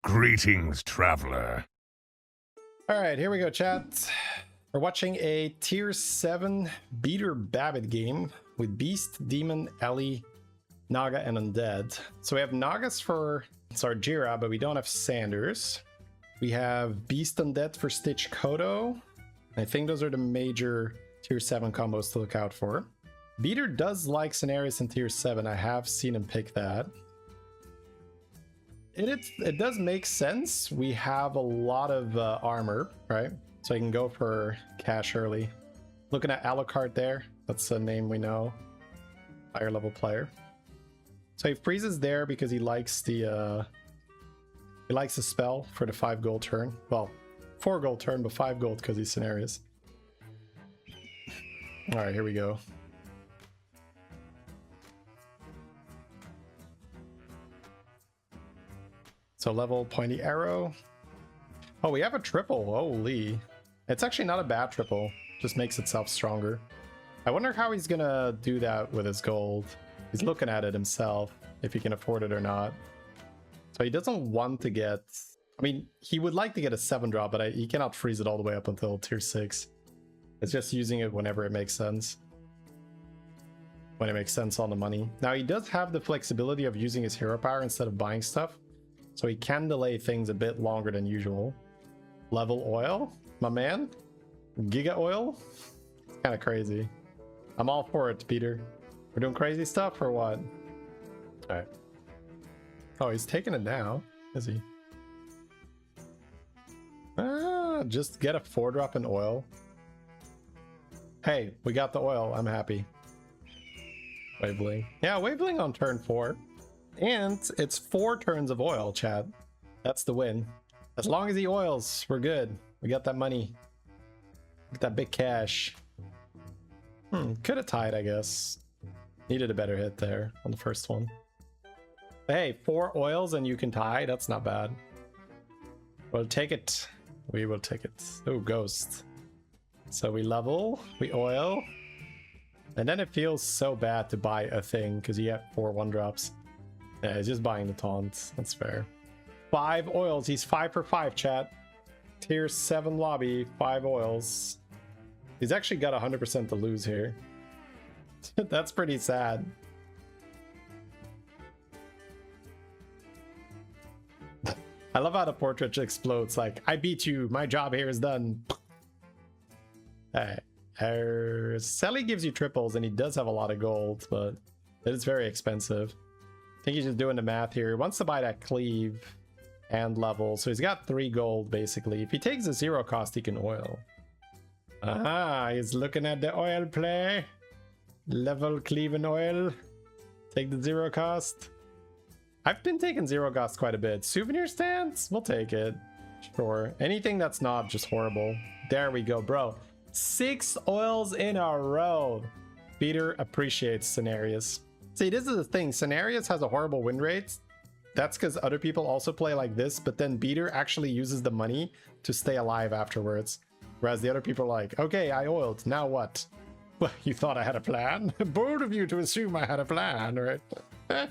Greetings, traveler. Alright, here we go, chat. We're watching a tier 7 Beater Babbitt game with Beast, Demon, Ellie, Naga, and Undead. So we have Nagas for Sarjira, but we don't have Sanders. We have Beast Undead for Stitch Kodo. I think those are the major tier 7 combos to look out for. Beater does like Cenarius in tier 7. I have seen him pick that. It does make sense. We have a lot of armor, right? So I can go for cash early. Looking at Alucard there. That's a name we know. Higher level player. So he freezes there because he likes the spell for the 5 gold turn. Well, 4 gold turn, but 5 gold because he's Cenarius. All right, here we go. So level pointy arrow. Oh, we have a triple. Holy. It's actually not a bad triple. Just makes itself stronger. I wonder how he's gonna do that with his gold. He's looking at it himself, if he can afford it or not. So he doesn't want to get... I mean, he would like to get a 7 drop, but he cannot freeze it all the way up until tier 6. It's just using it whenever it makes sense. When it makes sense on the money. Now, he does have the flexibility of using his hero power instead of buying stuff. So he can delay things a bit longer than usual. Level oil, my man. Giga oil. It's kind of crazy. I'm all for it, Peter. We're doing crazy stuff or what? All right. Oh, he's taking it now, is he? Just get a 4-drop in oil. Hey, we got the oil. I'm happy. Waveling. Yeah, Waveling on turn 4. And it's 4 turns of oil, chat. That's the win. As long as he oils, we're good. We got that money. Get that big cash. Could have tied, I guess. Needed a better hit there on the first one. But hey, 4 oils and you can tie. That's not bad. We'll take it. We will take it. Oh, ghost. So we level, we oil. And then it feels so bad to buy a thing because you get 4 1-drops. Yeah, he's just buying the taunt. That's fair. 5 oils. He's 5 for 5, chat. Tier 7 lobby, 5 oils. He's actually got 100% to lose here. That's pretty sad. I love how the portrait explodes like, I beat you. My job here is done. Alright. Selly gives you triples and he does have a lot of gold, but it is very expensive. I think he's just doing the math here. He wants to buy that cleave and level. So he's got 3 gold basically. If he takes a 0 cost, he can oil. Aha, he's looking at the oil play. Level, cleave, and oil. Take the 0 cost. I've been taking 0 cost quite a bit. Souvenir stands? We'll take it. Sure. Anything that's not just horrible. There we go, bro. 6 oils in a row. Peter appreciates Cenarius. See, this is the thing. Cenarius has a horrible win rate. That's because other people also play like this, but then Beater actually uses the money to stay alive afterwards. Whereas the other people are like, okay, I oiled, now what? Well, you thought I had a plan? Bold of you to assume I had a plan, right?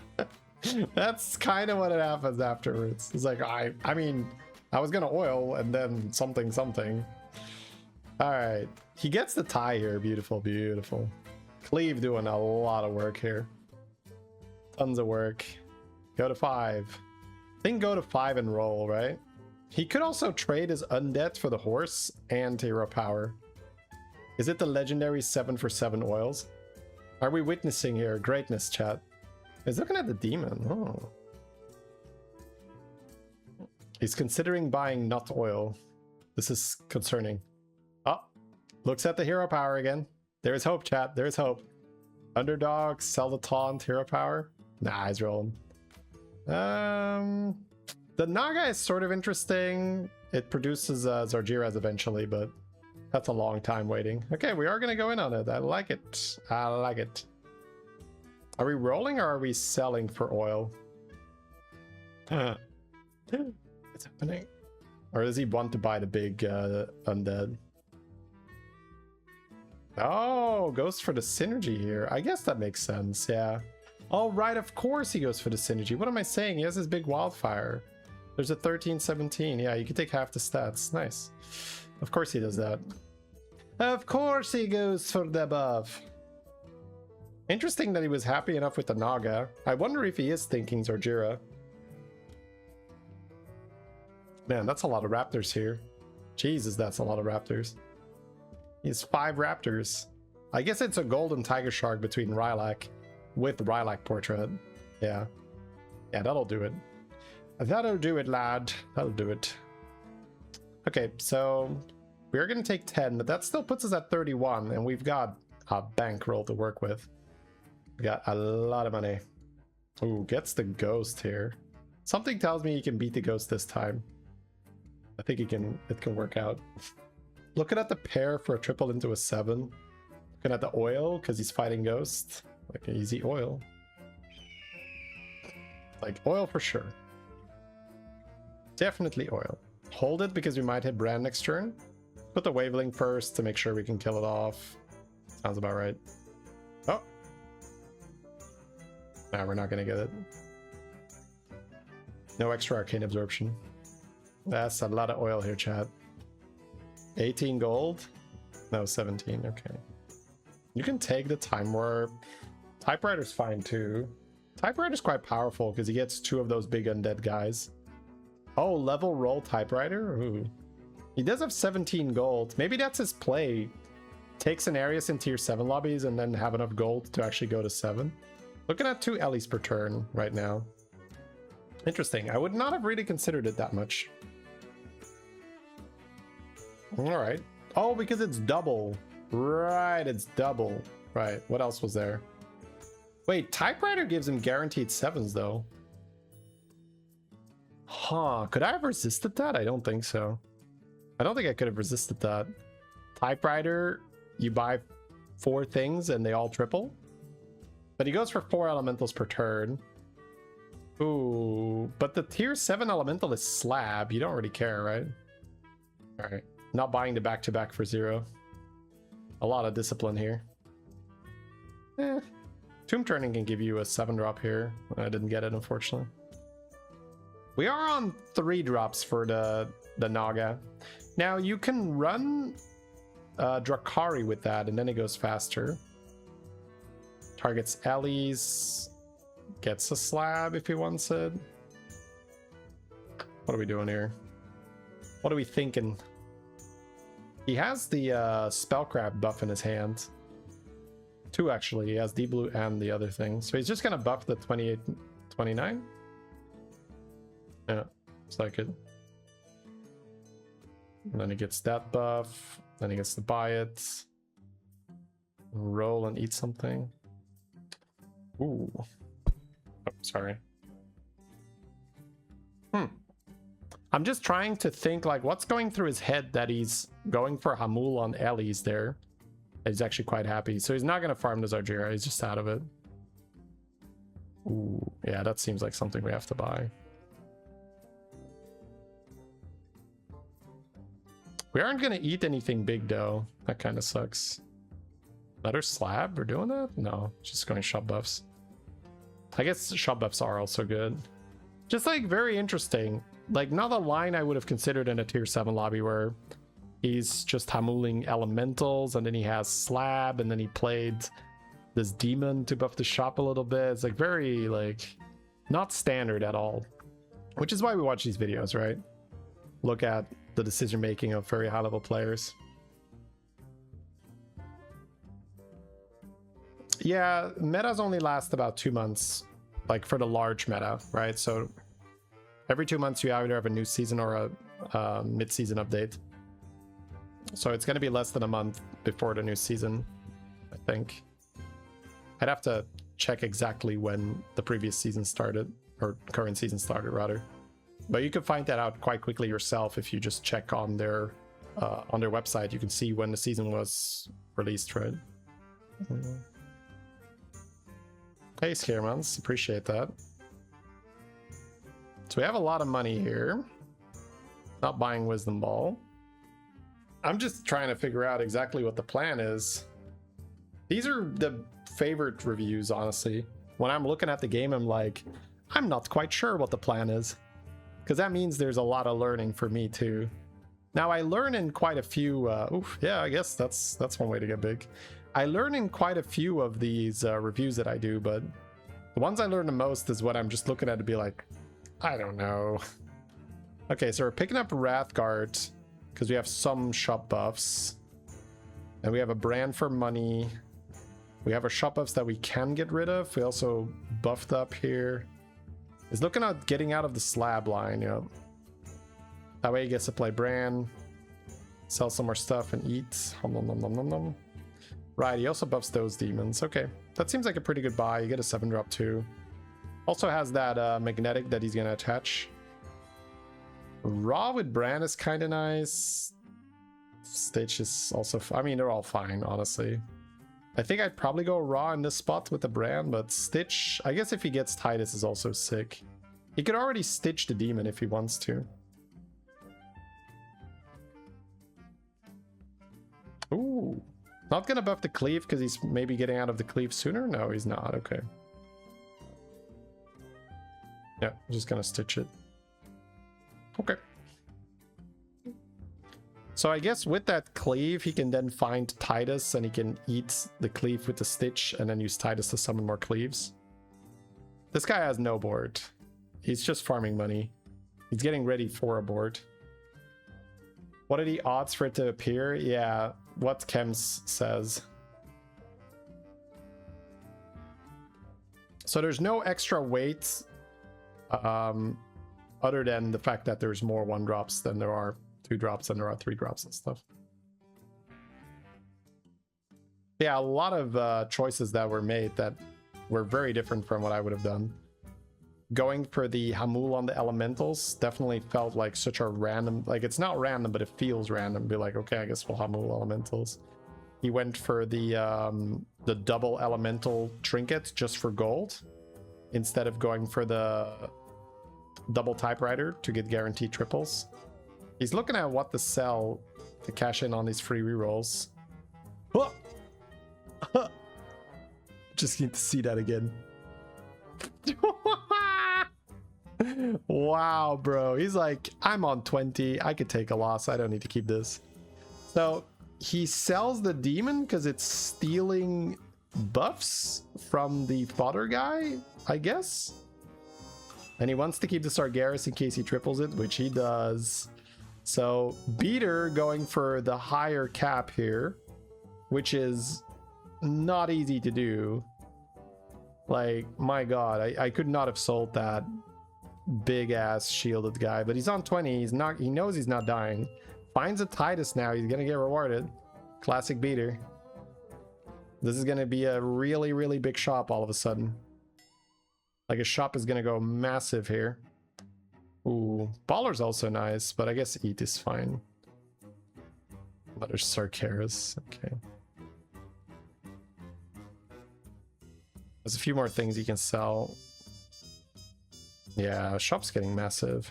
That's kind of what it happens afterwards. It's like, I mean, I was gonna oil and then something. All right, he gets the tie here. Beautiful, beautiful. Cleave doing a lot of work here. Tons of work. Go to 5. I think go to 5 and roll, right? He could also trade his undead for the horse and hero power. Is it the legendary 7 for 7 oils? Are we witnessing here greatness, chat? He's looking at the demon. Oh. He's considering buying not oil. This is concerning. Oh, looks at the hero power again. There's hope, chat. There's hope. Underdog, sell the taunt, hero power. Nah, he's rolling. The Naga is sort of interesting. It produces Zarjiras eventually, but that's a long time waiting. Okay, we are going to go in on it. I like it. I like it. Are we rolling or are we selling for oil? What's happening? Or does he want to buy the big undead? Oh, goes for the synergy here. I guess that makes sense, yeah. Oh, right, of course he goes for the synergy. What am I saying? He has his big wildfire. There's a 13-17. Yeah, you can take half the stats. Nice. Of course he does that. Of course he goes for the buff. Interesting that he was happy enough with the Naga. I wonder if he is thinking Zorjira. Man, that's a lot of raptors here. Jesus, that's a lot of raptors. He has 5 raptors. I guess it's a golden tiger shark between Rylak with Rylak portrait. Yeah. Yeah, that'll do it. That'll do it, lad. That'll do it. Okay, so we're going to take 10, but that still puts us at 31, and we've got a bankroll to work with. We got a lot of money. Ooh, gets the ghost here. Something tells me he can beat the ghost this time. I think it can work out. Looking at the pair for a triple into a 7. Looking at the oil, because he's fighting ghost. Like an easy oil. Like oil for sure. Definitely oil. Hold it because we might hit Brand next turn. Put the Waveling first to make sure we can kill it off. Sounds about right. Oh. Nah, we're not gonna get it. No extra arcane absorption. That's a lot of oil here, chat. 18 gold? No, 17, okay. You can take the Time Warp. Typewriter's fine too. Typewriter's quite powerful because he gets 2 of those big undead guys. Oh, level roll Typewriter? Ooh. He does have 17 gold. Maybe that's his play. Takes an Arius in tier 7 lobbies and then have enough gold to actually go to 7. Looking at 2 Ellies per turn right now. Interesting. I would not have really considered it that much. Alright. Oh, because it's double. Right, it's double. Right, what else was there? Wait, Typewriter gives him guaranteed 7s though. Huh, could I have resisted that? I don't think so. I don't think I could have resisted that. Typewriter, you buy 4 things and they all triple. But he goes for 4 elementals per turn. Ooh, but the tier 7 elemental is slab. You don't really care, right? Alright. Not buying the back-to-back for 0. A lot of discipline here. Tomb Turning can give you a 7-drop here. I didn't get it, unfortunately. We are on 3 drops for the Naga. Now, you can run Drakari with that, and then it goes faster. Targets Ellie's. Gets a slab if he wants it. What are we doing here? What are we thinking? He has the Spellcraft buff in his hand. 2 actually. He has D-Blue and the other thing. So he's just gonna buff the 28, 29? Yeah, it's like it. And then he gets that buff. Then he gets to buy it. Roll and eat something. Ooh. Oh, sorry. I'm just trying to think like what's going through his head that he's going for Hamul on Ellie's there. He's actually quite happy. So he's not going to farm the Zorjira. He's just out of it. Ooh, yeah, that seems like something we have to buy. We aren't going to eat anything big though. That kind of sucks. Letter slab? We're doing that? No, just going shop buffs. I guess shop buffs are also good. Just like very interesting. Like not a line I would have considered in a tier 7 lobby where he's just hamuling elementals and then he has slab and then he played this demon to buff the shop a little bit. It's like very like not standard at all. Which is why we watch these videos, right? Look at the decision making of very high level players. Yeah, metas only last about 2 months, like for the large meta, right? So every 2 months you either have a new season or a mid-season update. So it's going to be less than a month before the new season, I think. I'd have to check exactly when the previous season started, or current season started rather. But you can find that out quite quickly yourself if you just check on their website. You can see when the season was released, right? Hey, Scaremans, appreciate that. So we have a lot of money here. Not buying Wisdom Ball. I'm just trying to figure out exactly what the plan is. These are the favorite reviews, honestly. When I'm looking at the game, I'm like, I'm not quite sure what the plan is. Because that means there's a lot of learning for me too. Now I learn in quite a few, oof, yeah, I guess that's one way to get big. I learn in quite a few of these reviews that I do, but the ones I learn the most is what I'm just looking at to be like, I don't know. Okay, so we're picking up Wrathguard because we have some shop buffs. And we have a brand for money. We have our shop buffs that we can get rid of. We also buffed up here. He's looking at getting out of the slab line, you know. That way he gets to play Bran, sell some more stuff and eat. Nom, nom, nom, nom, nom, nom. Right, he also buffs those demons. Okay, that seems like a pretty good buy. You get a 7-drop too. Also has that magnetic that he's gonna attach. Raw with Bran is kind of nice. Stitch is also, I mean, they're all fine, honestly. I think I'd probably go Raw in this spot with the Bran, but Stitch, I guess if he gets Titus, is also sick. He could already Stitch the demon if he wants to. Ooh. Not gonna buff the cleave because he's maybe getting out of the cleave sooner? No, he's not. Okay. Yeah, I'm just gonna Stitch it. Okay. So I guess with that cleave, he can then find Titus and he can eat the cleave with the Stitch and then use Titus to summon more cleaves. This guy has no board. He's just farming money. He's getting ready for a board. What are the odds for it to appear? Yeah, what Chems says. So there's no extra weight other than the fact that there's more 1-drops than there are 2-drops and there are 3-drops and stuff. Yeah, a lot of choices that were made that were very different from what I would have done. Going for the Hamul on the elementals definitely felt like such a random, like it's not random, but it feels random. Be like, okay, I guess we'll Hamul elementals. He went for the double elemental trinket just for gold instead of going for the double typewriter to get guaranteed triples. He's looking at what to sell to cash in on these free rerolls. Just need to see that again. Wow, bro. He's like, I'm on 20. I could take a loss. I don't need to keep this. So he sells the demon because it's stealing buffs from the fodder guy, I guess. And he wants to keep the Sargeras in case he triples it, which he does. So Beater going for the higher cap here, which is not easy to do. Like, my god, I could not have sold that big ass shielded guy, but he's on 20. He's not, he knows he's not dying. Finds a Titus now. He's gonna get rewarded. Classic Beater. This is gonna be a really, really big shop all of a sudden. Like, a shop is gonna go massive here. Ooh, Baller's also nice, but I guess Eat is fine. But there's Sargeras. Okay. There's a few more things you can sell. Yeah, shop's getting massive.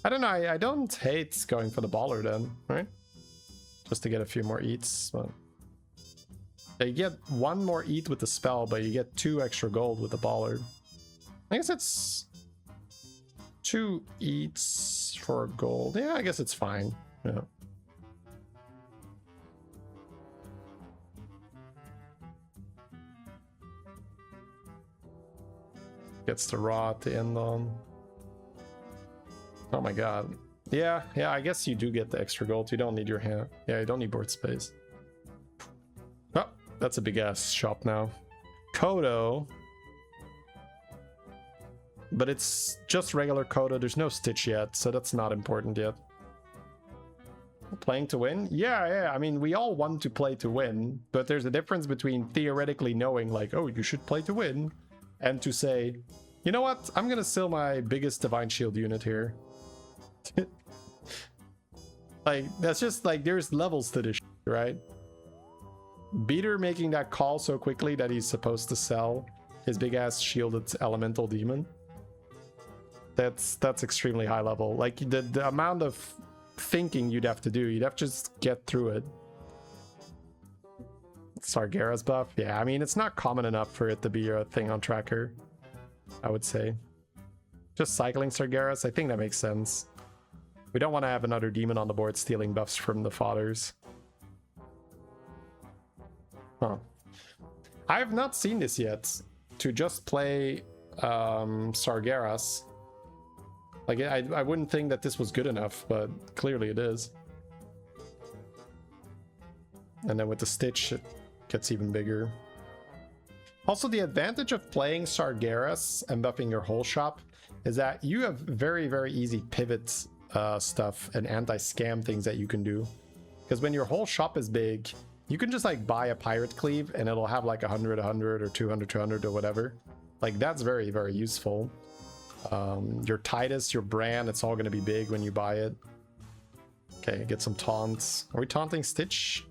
I don't know, I don't hate going for the Baller then, right? Just to get a few more eats, but... You get 1 more eat with the spell, but you get 2 extra gold with the Baller. I guess it's 2 eats for gold. Yeah, I guess it's fine. Yeah. Gets to raw at the end on. Oh my god. Yeah, I guess you do get the extra gold. You don't need your hand. Yeah, you don't need board space. Oh, that's a big ass shop now. Kodo. But it's just regular Kodo. There's no Stitch yet, so that's not important yet. Playing to win? Yeah. I mean, we all want to play to win, but there's a difference between theoretically knowing, like, oh, you should play to win, and to say, you know what? I'm gonna sell my biggest Divine Shield unit here. Like, that's just like, there's levels to this shit, right? Beater making that call so quickly that he's supposed to sell his big ass shielded elemental demon. That's extremely high level. Like, the amount of thinking you'd have to do, you'd have to just get through it. Sargeras buff? Yeah, I mean, it's not common enough for it to be a thing on tracker, I would say. Just cycling Sargeras, I think that makes sense. We don't want to have another demon on the board stealing buffs from the fodders. Huh. I have not seen this yet. To just play Sargeras. Like, I wouldn't think that this was good enough, but clearly it is. And then with the Stitch, it gets even bigger. Also, the advantage of playing Sargeras and buffing your whole shop is that you have very, very easy pivot stuff and anti-scam things that you can do. Because when your whole shop is big, you can just like buy a pirate cleave and it'll have like 100, 100 or 200, 200 or whatever. Like that's very, very useful. Your Titus, your brand, it's all going to be big when you buy it. Okay, get some taunts. Are we taunting Stitch?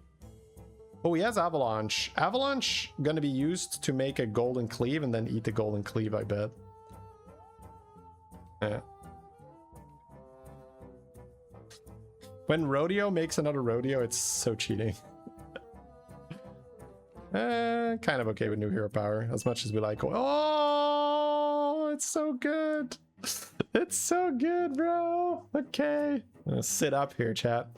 Oh, he has Avalanche. Avalanche going to be used to make a golden cleave and then eat the golden cleave, I bet. Yeah. When Rodeo makes another Rodeo, it's so cheating. Kind of okay with new hero power, as much as we like. Oh, it's so good. It's so good, bro. Okay. I'm gonna sit up here, chat.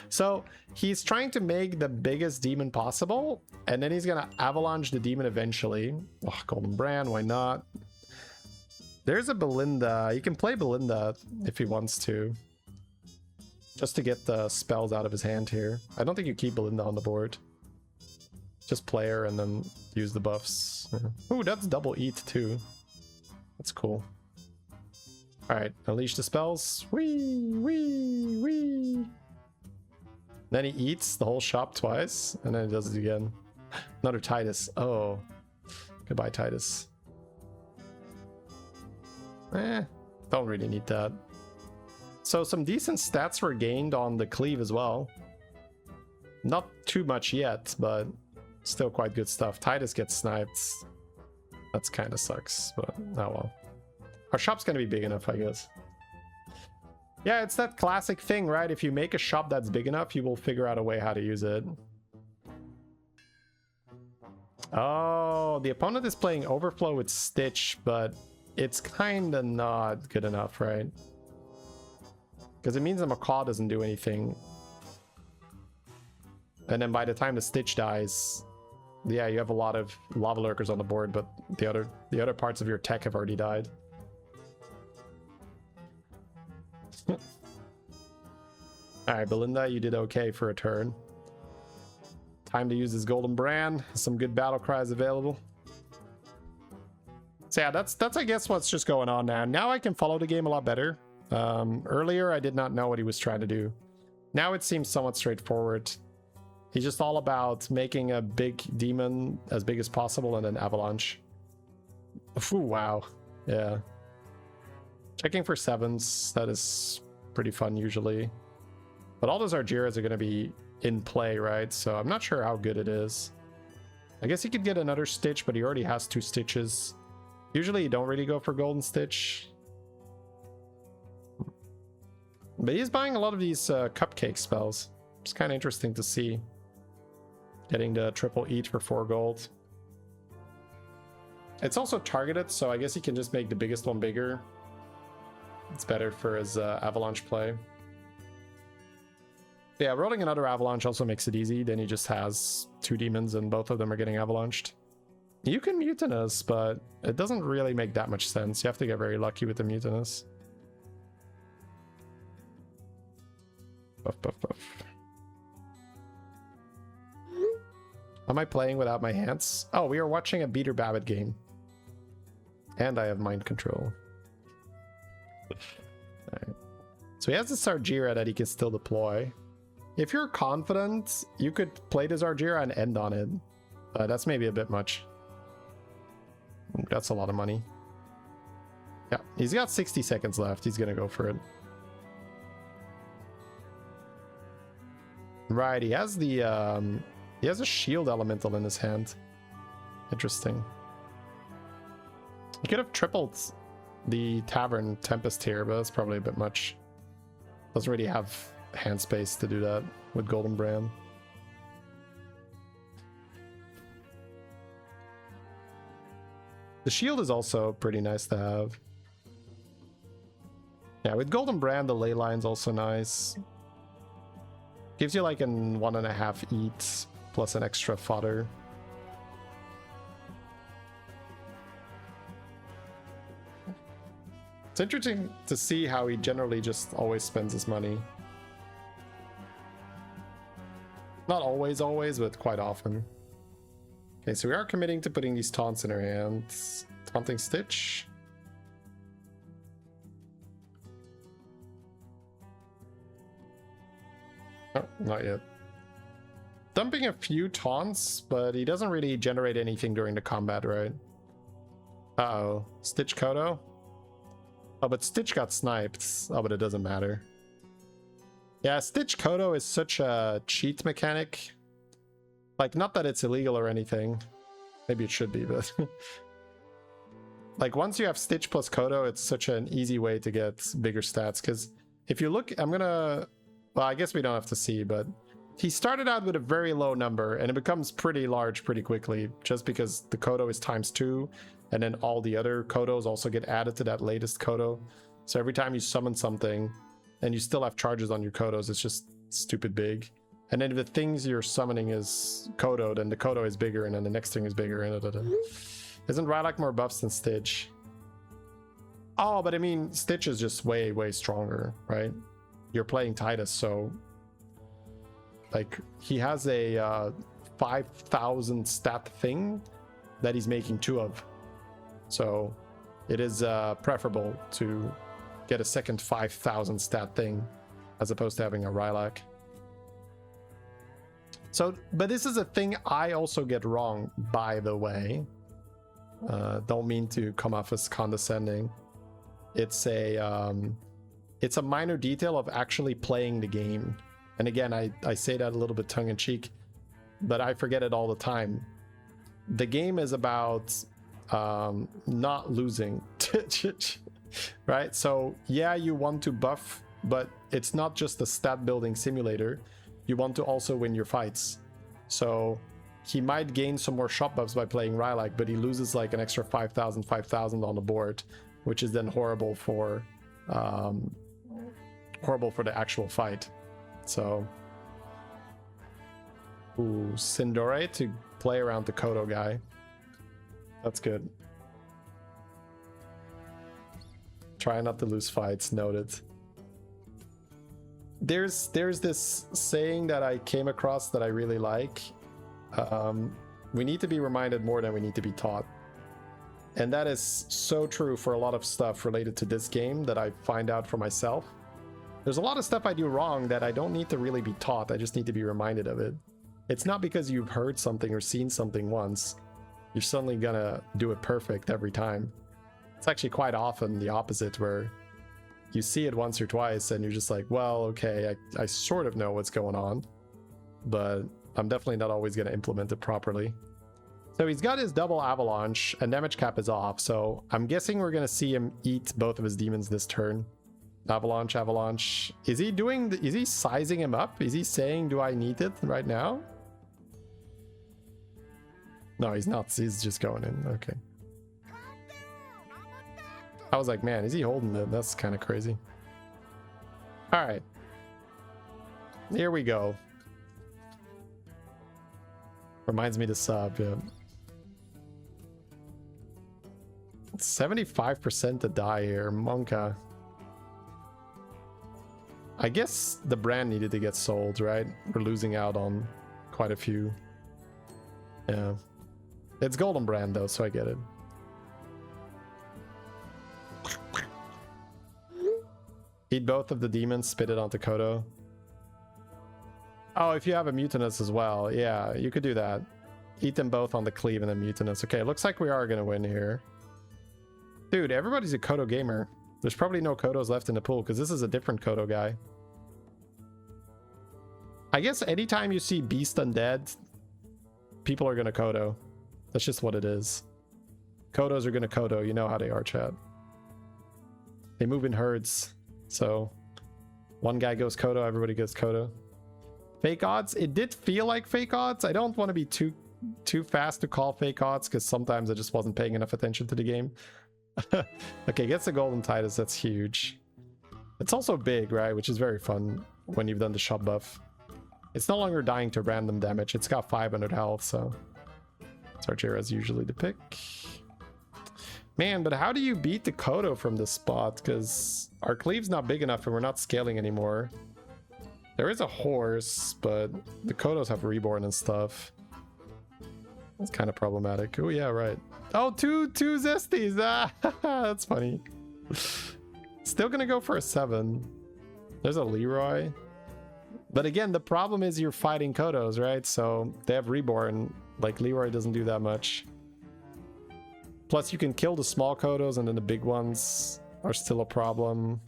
So he's trying to make the biggest demon possible, and then he's gonna avalanche the demon eventually. Oh, Golden Brand, why not? There's a Belinda. You can play Belinda if he wants to. Just to get the spells out of his hand here. I don't think you keep Belinda on the board. Just play her and then use the buffs. Ooh, that's double eat too. That's cool. Alright, unleash the spells. Wee, wee, wee. Then he eats the whole shop twice, and then he does it again. Another Titus. Oh. Goodbye, Titus. Don't really need that. So some decent stats were gained on the cleave as well. Not too much yet, but still quite good stuff. Titus gets sniped. That's kind of sucks, but oh well. Our shop's gonna be big enough, I guess. Yeah, it's that classic thing, right? If you make a shop that's big enough, you will figure out a way how to use it. Oh, the opponent is playing Overflow with Stitch, but it's kind of not good enough, right? Because it means the Macaw doesn't do anything. And then by the time the Stitch dies, yeah, you have a lot of Lava Lurkers on the board, but the other parts of your tech have already died. Alright, Belinda, you did okay for a turn. Time to use this Golden Brand. Some good battle cries available. So yeah, that's I guess what's just going on now. Now I can follow the game a lot better. Earlier I did not know what he was trying to do. Now it seems somewhat straightforward. He's just all about making a big demon as big as possible and then avalanche. Ooh, wow. Yeah. Checking for 7s, that is pretty fun usually. But all those Argyras are going to be in play, right? So I'm not sure how good it is. I guess he could get another Stitch, but he already has 2 Stitches. Usually you don't really go for Golden Stitch. But he's buying a lot of these cupcake spells. It's kind of interesting to see. Getting the triple eat for 4 gold. It's also targeted, so I guess he can just make the biggest one bigger. It's better for his avalanche play. Yeah, rolling another avalanche also makes it easy. Then he just has 2 demons and both of them are getting avalanched. You can Mutinous, but it doesn't really make that much sense. You have to get very lucky with the Mutinous. Buff, buff, buff. Am I playing without my hands? Oh, we are watching a Beater Babbitt game. And I have mind control. Alright. So he has this Argyra that he can still deploy. If you're confident, you could play this Argyra and end on it. That's maybe a bit much. That's a lot of money. Yeah, he's got 60 seconds left. He's gonna go for it. Right, he has the he has a shield elemental in his hand. Interesting. He could have tripled the Tavern Tempest here, but that's probably a bit much. Doesn't really have hand space to do that with Golden Brand. The shield is also pretty nice to have. Yeah, with Golden Brand, the ley line's also nice. Gives you like an 1.5 eat plus an extra fodder. It's interesting to see how he generally just always spends his money. Not always, but quite often. Okay, so we are committing to putting these taunts in our hands. Taunting Stitch. Oh, not yet. Dumping a few taunts, but he doesn't really generate anything during the combat, right? Uh-oh. Stitch Kodo? Oh, but Stitch got sniped. Oh, but it doesn't matter. Yeah, Stitch Kodo is such a cheat mechanic. Like, not that it's illegal or anything. Maybe it should be, but... like, once you have Stitch plus Kodo, it's such an easy way to get bigger stats. Because if you look... I'm gonna... Well, I guess we don't have to see, but... He started out with a very low number, and it becomes pretty large pretty quickly, just because the Kodo is ×2, and then all the other Kodos also get added to that latest Kodo. So every time you summon something, and you still have charges on your Kodos, it's just stupid big. And then if the things you're summoning is Kodo, then the Kodo is bigger, and then the next thing is bigger, and Isn't Rylak more buffs than Stitch? Oh, but I mean, Stitch is just way, way stronger, right? You're playing Titus, so... Like, he has a 5,000 stat thing that he's making 2 of. So, it is preferable to get a second 5,000 stat thing as opposed to having a Rylak. So, but this is a thing I also get wrong, by the way. Don't mean to come off as condescending. It's a minor detail of actually playing the game. And again, I say that a little bit tongue-in-cheek, but I forget it all the time. The game is about not losing, right? So yeah, you want to buff, but it's not just a stat-building simulator. You want to also win your fights. So he might gain some more shot buffs by playing Rylak, but he loses like an extra 5,000 on the board, which is then horrible for the actual fight. So, ooh, Sindore to play around the Kodo guy. That's good. Try not to lose fights, noted. There's this saying that I came across that I really like. We need to be reminded more than we need to be taught. And that is so true for a lot of stuff related to this game that I find out for myself. There's a lot of stuff I do wrong that I don't need to really be taught. I just need to be reminded of it. It's not because you've heard something or seen something once, you're suddenly gonna do it perfect every time. It's actually quite often the opposite, where you see it once or twice and you're just like, well, okay, I sort of know what's going on, but I'm definitely not always gonna implement it properly. So he's got his double avalanche and damage cap is off, so I'm guessing we're gonna see him eat both of his demons this turn. Avalanche. Is he sizing him up? Is he saying, do I need it right now? No, he's not. He's just going in. Okay. I was like, man, is he holding it? That's kind of crazy. All right. Here we go. Reminds me to sub, yeah. 75% to die here. Monka. I guess the brand needed to get sold, right? We're losing out on quite a few. Yeah. It's Golden Brand though, so I get it. Eat both of the demons, spit it onto Kodo. Oh, if you have a Mutinous as well. Yeah, you could do that. Eat them both on the cleave and then Mutinous. Okay, looks like we are gonna win here. Dude, everybody's a Kodo gamer. There's probably no Kodos left in the pool because this is a different Kodo guy. I guess anytime you see Beast Undead, people are gonna Kodo. That's just what it is. Kodos are gonna Kodo. You know how they are, chat. They move in herds. So one guy goes Kodo, everybody goes Kodo. Fake odds? It did feel like fake odds. I don't want to be too fast to call fake odds because sometimes I just wasn't paying enough attention to the game. Okay, gets the Golden Titus. That's huge. It's also big, right? Which is very fun when you've done the shop buff. It's no longer dying to random damage. It's got 500 health, so Sargera's usually the pick. Man, but how do you beat the Kodo from this spot? Because our cleave's not big enough and we're not scaling anymore. There is a horse, but the Kodos have reborn and stuff. That's kind of problematic. Oh yeah, right. Oh, two Zesties. Ah, that's funny. Still gonna go for a 7. There's a Leroy. But again, the problem is you're fighting Kodos, right? So they have reborn. Like Leroy doesn't do that much. Plus you can kill the small Kodos and then the big ones are still a problem.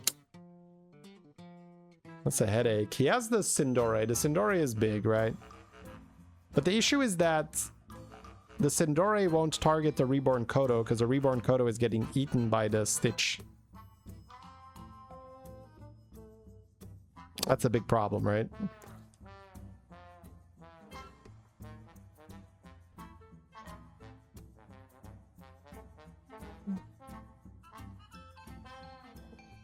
That's a headache. He has the Sindore. The Sindore is big, right? But the issue is that the Sindore won't target the reborn Kodo because the reborn Kodo is getting eaten by the Stitch. That's a big problem, right?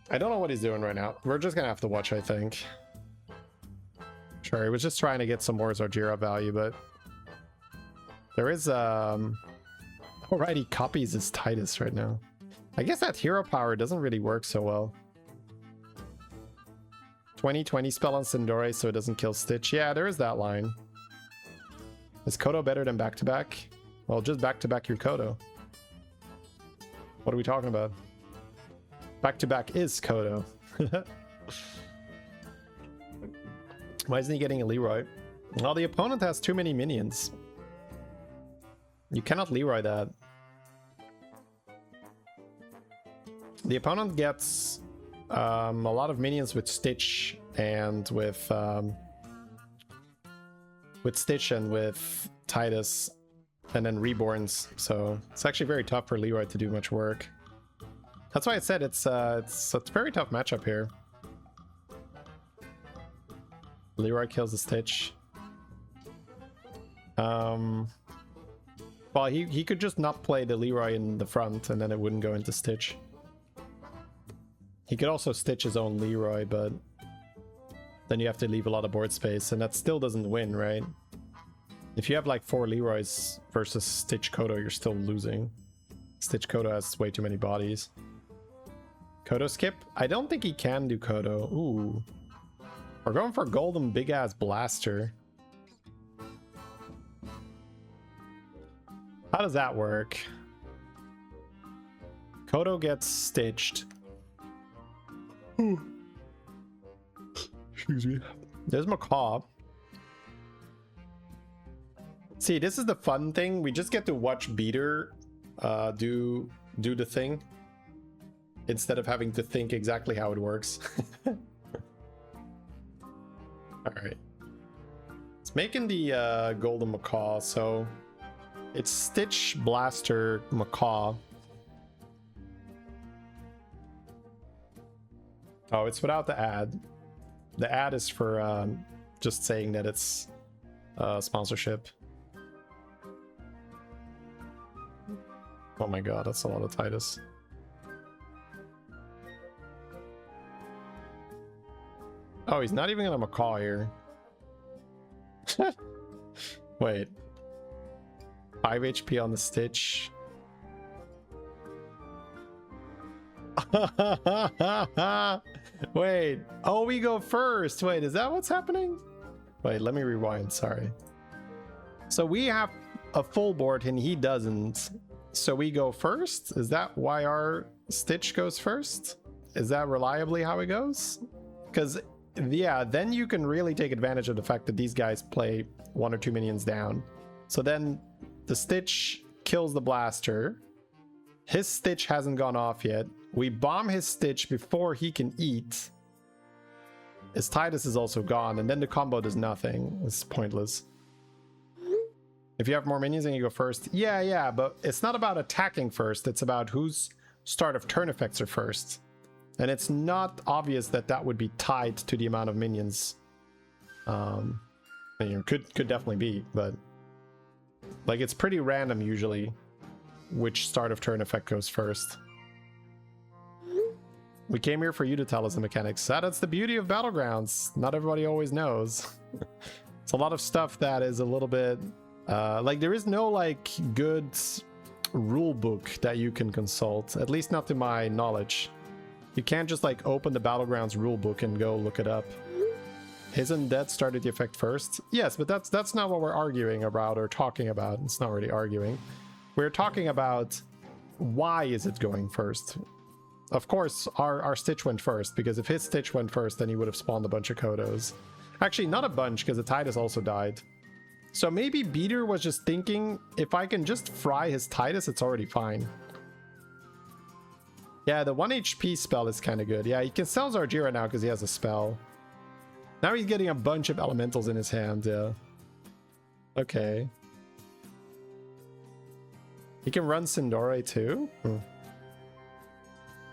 I don't know what he's doing right now. We're just gonna have to watch, I think. Sure, he was just trying to get some more Zargira value, but there is alright, he copies his Titus right now. I guess that hero power doesn't really work so well. 20/20 spell on Sindore so it doesn't kill Stitch. Yeah, there is that line. Is Kodo better than back-to-back? Well, just back-to-back your Kodo. What are we talking about? Back-to-back is Kodo. Why isn't he getting a Leroy? Well, the opponent has too many minions. You cannot Leroy that. The opponent gets a lot of minions with Stitch and with Stitch and with Titus, and then Reborns. So it's actually very tough for Leroy to do much work. That's why I said it's a very tough matchup here. Leroy kills the Stitch. Well, he could just not play the Leroy in the front and then it wouldn't go into Stitch. He could also Stitch his own Leroy, but then you have to leave a lot of board space and that still doesn't win, right? If you have like 4 Leroys versus Stitch Kodo, you're still losing. Stitch Kodo has way too many bodies. Kodo skip? I don't think he can do Kodo. Ooh. We're going for golden big ass blaster. How does that work? Kodo gets stitched. Excuse me. There's Macaw. See, this is the fun thing. We just get to watch Beater do the thing instead of having to think exactly how it works. Alright. It's making the golden Macaw, so it's Stitch, Blaster, Macaw. Oh, it's without the ad. The ad is for just saying that it's sponsorship. Oh my god, that's a lot of Titus. Oh, he's not even gonna Macaw here. Wait. 5 HP on the Stitch. Wait. Oh, we go first. Wait, is that what's happening? Wait, let me rewind. Sorry. So we have a full board and he doesn't. So we go first? Is that why our Stitch goes first? Is that reliably how it goes? Because, yeah, then you can really take advantage of the fact that these guys play 1 or 2 minions down. So then the Stitch kills the Blaster. His Stitch hasn't gone off yet. We bomb his Stitch before he can eat. His Titus is also gone, and then the combo does nothing. It's pointless. If you have more minions and you go first, yeah, but it's not about attacking first. It's about whose start of turn effects are first. And it's not obvious that that would be tied to the amount of minions. Could definitely be, but like it's pretty random usually which start of turn effect goes first. We came here for you to tell us the mechanics. That's the beauty of Battlegrounds. Not everybody always knows. It's a lot of stuff that is a little bit... like, there is no, like, good rule book that you can consult. At least not to my knowledge. You can't just, like, open the Battlegrounds rule book and go look it up. Isn't that started the effect first? Yes, but that's not what we're arguing about or talking about. It's not really arguing. We're talking about why is it going first. Of course, our Stitch went first, because if his Stitch went first, then he would have spawned a bunch of Kodos. Actually, not a bunch, because the Titus also died. So maybe Beater was just thinking, if I can just fry his Titus, it's already fine. Yeah, the 1 HP spell is kind of good. Yeah, he can sell Zargira now because he has a spell. Now he's getting a bunch of elementals in his hand, yeah. Okay. He can run Sindore too?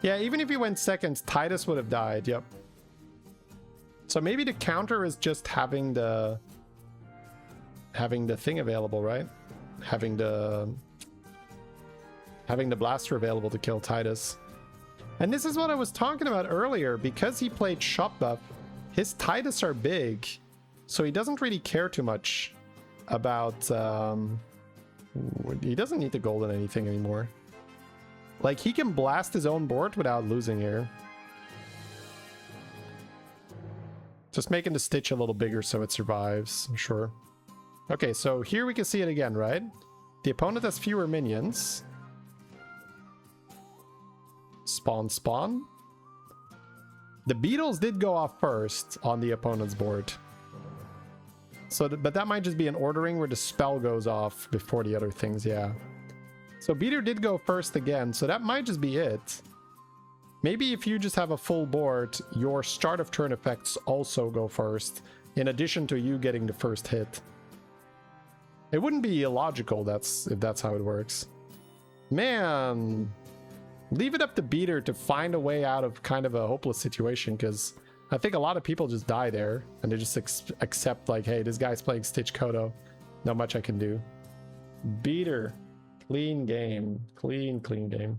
Yeah, even if he went second, Titus would have died, yep. So maybe the counter is just having the thing available, right? Having the blaster available to kill Titus. And this is what I was talking about earlier. Because he played shop buff, his Titus are big, so he doesn't really care too much about... he doesn't need to golden anything anymore. Like, he can blast his own board without losing here. Just making the Stitch a little bigger so it survives, I'm sure. Okay, so here we can see it again, right? The opponent has fewer minions. Spawn, spawn. The beetles did go off first on the opponent's board. So, but that might just be an ordering where the spell goes off before the other things, yeah. So Beater did go first again, so that might just be it. Maybe if you just have a full board, your start of turn effects also go first, in addition to you getting the first hit. It wouldn't be illogical if that's how it works. Man, leave it up to Beater to find a way out of kind of a hopeless situation, because I think a lot of people just die there, and they just accept like, hey, this guy's playing Stitch Kodo. Not much I can do. Beater. Clean game. Clean game.